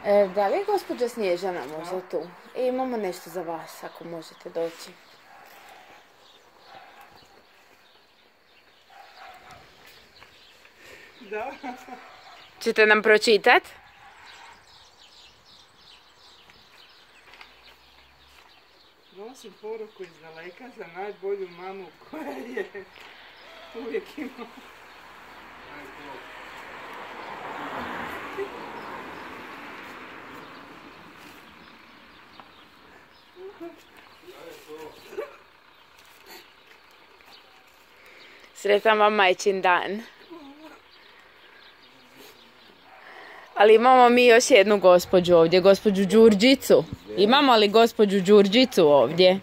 Da li je gospođa Snježana možda tu? Imamo nešto za vas, ako možete doći. Da. Ćete nam pročitat? Nosim poruku iz daleka za najbolju mamu koja je uvijek imala. Sretan vam majčin dan. Ali imamo mi još jednu gospođu ovdje, gospođu Đurđicu. Imamo li gospođu Đurđicu ovdje?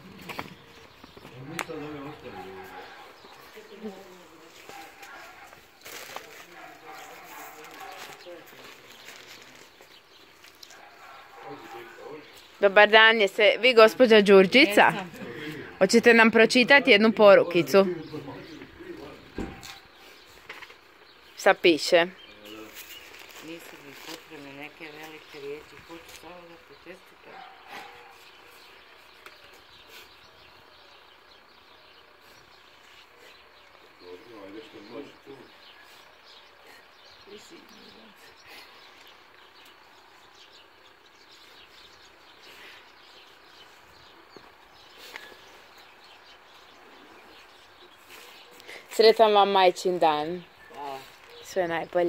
Dobar dan, jeste vi gospođa Đurđica? Hoćete nam pročitati jednu porukicu? Šta piše? Nisu mi potrebne neke velike riječi, hoću samo da te čestitam. Sretan vam majčin dan. Hvala. Sve najbolje.